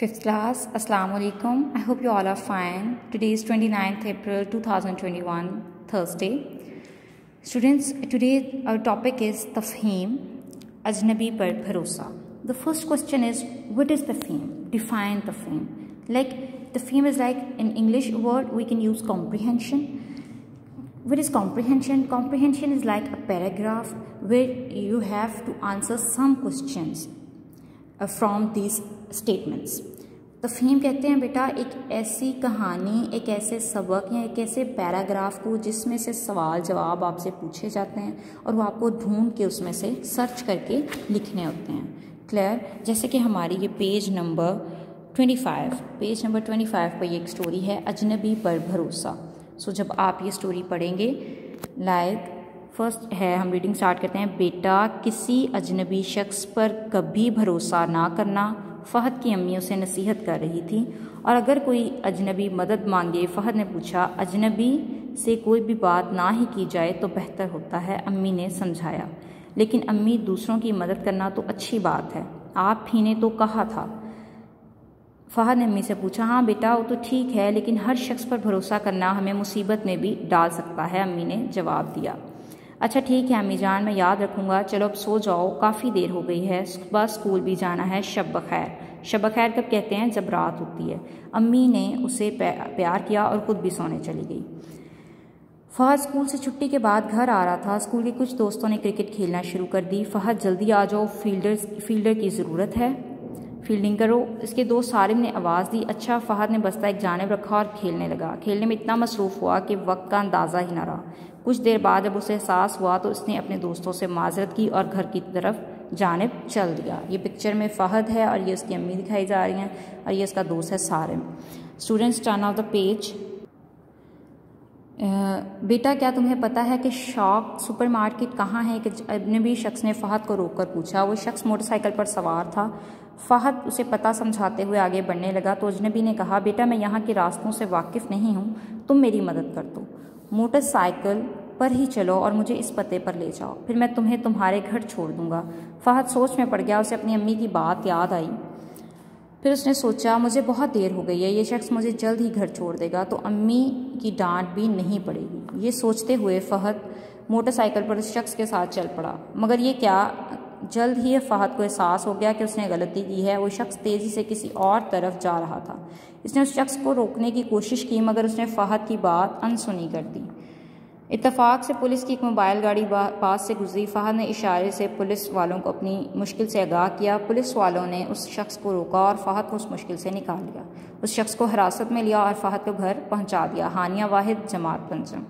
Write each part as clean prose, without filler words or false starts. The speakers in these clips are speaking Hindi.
Fifth class, Assalamu alaikum. I hope you all are fine. Today is 29th April 2021, Thursday. Students, today our topic is Tafheem, Ajnabi par Bharosa. The first question is, what is Tafheem? Define Tafheem. Like, Tafheem is like an English word, we can use comprehension. What is comprehension? Comprehension is like a paragraph where you have to answer some questions from these statements. तफहीम कहते हैं बेटा एक ऐसी कहानी, एक ऐसे सबक या एक ऐसे पैराग्राफ को जिसमें से सवाल जवाब आपसे पूछे जाते हैं और वो आपको ढूंढ के उसमें से सर्च करके लिखने होते हैं. क्लियर? जैसे कि हमारी ये पेज नंबर 25 पर ये एक स्टोरी है, अजनबी पर भरोसा. सो जब आप ये स्टोरी पढ़ेंगे, लाइक फर्स्ट है, हम रीडिंग स्टार्ट करते हैं. बेटा, किसी अजनबी शख्स पर कभी भरोसा ना करना. फ़हद की अम्मी उसे नसीहत कर रही थी और अगर कोई अजनबी मदद मांगे. फ़हद ने पूछा, अजनबी से कोई भी बात ना ही की जाए तो बेहतर होता है. अम्मी ने समझाया, लेकिन अम्मी, दूसरों की मदद करना तो अच्छी बात है, आप ही ने तो कहा था. फ़हद ने अम्मी से पूछा, हाँ बेटा वो तो ठीक है, लेकिन हर शख्स पर भरोसा करना हमें मुसीबत में भी डाल सकता है. अम्मी ने जवाब दिया. अच्छा ठीक है अम्मी जान, मैं याद रखूँगा. चलो अब सो जाओ, काफ़ी देर हो गई है, सुबह स्कूल भी जाना है. शब बखैर. शब बखैर कब कहते हैं? जब रात होती है. अम्मी ने उसे प्यार किया और ख़ुद भी सोने चली गई. फ़हद स्कूल से छुट्टी के बाद घर आ रहा था. स्कूल के कुछ दोस्तों ने क्रिकेट खेलना शुरू कर दी. फ़हद जल्दी आ जाओ, फील्डर की ज़रूरत है, फील्डिंग करो. इसके दोस्त सारिम ने आवाज़ दी. अच्छा. फ़हद ने बस्ता एक जानिब रखा और खेलने लगा. खेलने में इतना मसरूफ़ हुआ कि वक्त का अंदाज़ा ही ना रहा. कुछ देर बाद जब उसे एहसास हुआ तो उसने अपने दोस्तों से माजरत की और घर की तरफ जानिब चल दिया. ये पिक्चर में फ़हद है और ये उसकी अम्मी दिखाई जा रही हैं और ये उसका दोस्त है Sarim. Students, turn off the page. बेटा, क्या तुम्हें पता है कि शॉक सुपरमार्केट कहाँ है? एक अजनबी शख्स ने फ़हद को रोककर पूछा. वो शख्स मोटरसाइकिल पर सवार था. फ़हद उसे पता समझाते हुए आगे बढ़ने लगा तो अजनबी ने कहा, बेटा मैं यहाँ के रास्तों से वाकिफ़ नहीं हूँ, तुम मेरी मदद कर दो. मोटरसाइकिल पर ही चलो और मुझे इस पते पर ले जाओ, फिर मैं तुम्हें तुम्हारे घर छोड़ दूंगा. फ़हद सोच में पड़ गया. उसे अपनी अम्मी की बात याद आई. फिर उसने सोचा, मुझे बहुत देर हो गई है, ये शख्स मुझे जल्द ही घर छोड़ देगा तो अम्मी की डांट भी नहीं पड़ेगी. ये सोचते हुए फ़हद मोटरसाइकिल पर उस शख्स के साथ चल पड़ा. मगर ये क्या, जल्द ही फ़हद को एहसास हो गया कि उसने गलती की है. वो शख्स तेज़ी से किसी और तरफ जा रहा था. इसने उस शख्स को रोकने की कोशिश की मगर उसने फ़हद की बात अनसुनी कर दी. इत्तफाक से पुलिस की एक मोबाइल गाड़ी पास से गुजरी. फ़हद ने इशारे से पुलिस वालों को अपनी मुश्किल से आगाह किया. पुलिस वालों ने उस शख्स को रोका और फ़हद को उस मुश्किल से निकाल लिया. उस शख्स को हिरासत में लिया और फ़हद को घर पहुंचा दिया. हानिया वाहिद, जमात पंजम.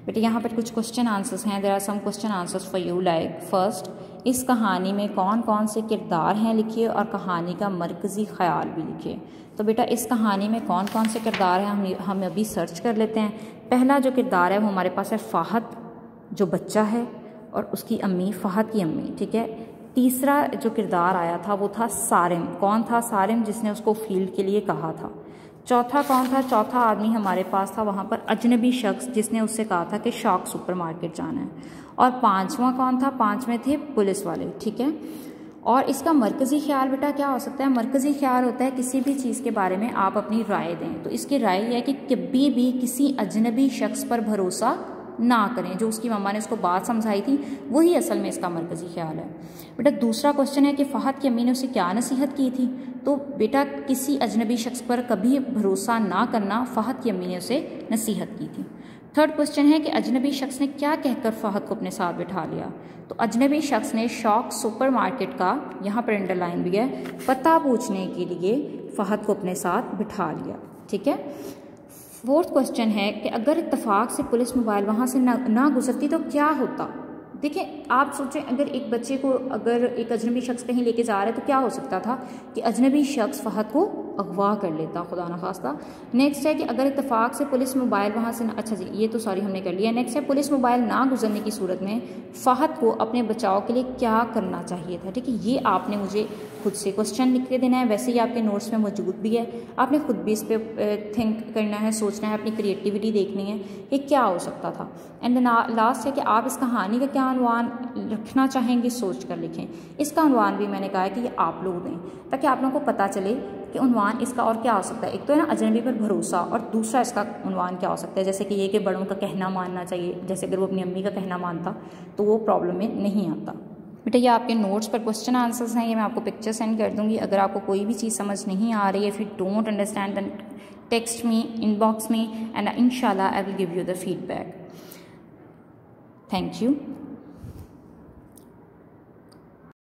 बेटे यहाँ पर कुछ क्वेश्चन आंसर्स हैं. There are some question answers for you. Like first, इस कहानी में कौन कौन से किरदार हैं लिखिए और कहानी का मरकज़ी ख्याल भी लिखिए. तो बेटा इस कहानी में कौन कौन से किरदार हैं हम अभी सर्च कर लेते हैं. पहला जो किरदार है वो हमारे पास है फ़हद जो बच्चा है और उसकी अम्मी फ़हद की अम्मी. ठीक है. तीसरा जो किरदार आया था वो था सारिम. कौन था सारिम? जिसने उसको फील्ड के लिए कहा था. चौथा कौन था? चौथा आदमी हमारे पास था वहाँ पर अजनबी शख्स जिसने उससे कहा था कि शॉक सुपरमार्केट जाना है. और पांचवा कौन था? पांचवें थे पुलिस वाले. ठीक है. और इसका मरकज़ी ख्याल बेटा क्या हो सकता है? मरकज़ी ख्याल होता है किसी भी चीज़ के बारे में आप अपनी राय दें. तो इसकी राय यह है कि कभी भी किसी अजनबी शख्स पर भरोसा ना करें. जो उसकी मम्मा ने उसको बात समझाई थी वही असल में इसका मरकज़ी ख्याल है. बेटा दूसरा क्वेश्चन है कि फ़हद की अम्मी ने उसे क्या नसीहत की थी. तो बेटा किसी अजनबी शख्स पर कभी भरोसा ना करना फ़हद की अम्मी ने उसे नसीहत की थी. थर्ड क्वेश्चन है कि अजनबी शख्स ने क्या कहकर फ़हद को अपने साथ बिठा लिया. तो अजनबी शख्स ने शॉक सुपरमार्केट का, यहाँ पर अंडरलाइन भी है, पता पूछने के लिए फ़हद को अपने साथ बिठा लिया. ठीक है. फोर्थ क्वेश्चन है कि अगर इत्तफाक से पुलिस मोबाइल वहाँ से ना गुजरती तो क्या होता. देखिए आप सोचें, अगर एक बच्चे को अगर एक अजनबी शख्स कहीं लेके जा रहा है तो क्या हो सकता था कि अजनबी शख्स फ़हद को अगवा कर लेता, खुदा न खास्ता. नेक्स्ट है कि अगर इत्तफाक से पुलिस मोबाइल वहाँ से अच्छा जी ये तो सॉरी हमने कर लिया. नेक्स्ट है पुलिस मोबाइल ना गुजरने की सूरत में फ़हद को अपने बचाव के लिए क्या करना चाहिए था. ठीक है. ये आपने मुझे खुद से क्वेश्चन लिख के देना है. वैसे ही आपके नोट्स में मौजूद भी है, आपने खुद भी इस पर थिंक करना है, सोचना है, अपनी क्रिएटिविटी देखनी है कि क्या हो सकता था. एंड लास्ट है कि आप इस कहानी का क्या अनुमान रखना चाहेंगे, सोच कर लिखें. इसका अनुमान भी मैंने कहा है कि ये आप लोग दें ताकि आप लोगों को पता चले कि उन्वान इसका और क्या हो सकता है। एक तो है ना अजनबी पर भरोसा, और दूसरा इसका उन्वान क्या हो सकता है, जैसे कि ये कि बड़ों का कहना मानना चाहिए। जैसे अगर वो अपनी अम्मी का कहना मानता तो वो प्रॉब्लम में नहीं आता। बेटा ये आपके नोट्स पर क्वेश्चन आंसर्स हैं, ये मैं आपको पिक्चर सेंड कर दूँगी। अगर आपको कोई भी चीज़ समझ नहीं आ रही है, if you don't understand then text me inbox में एंड इंशाल्लाह I will give you the feedback. Thank you.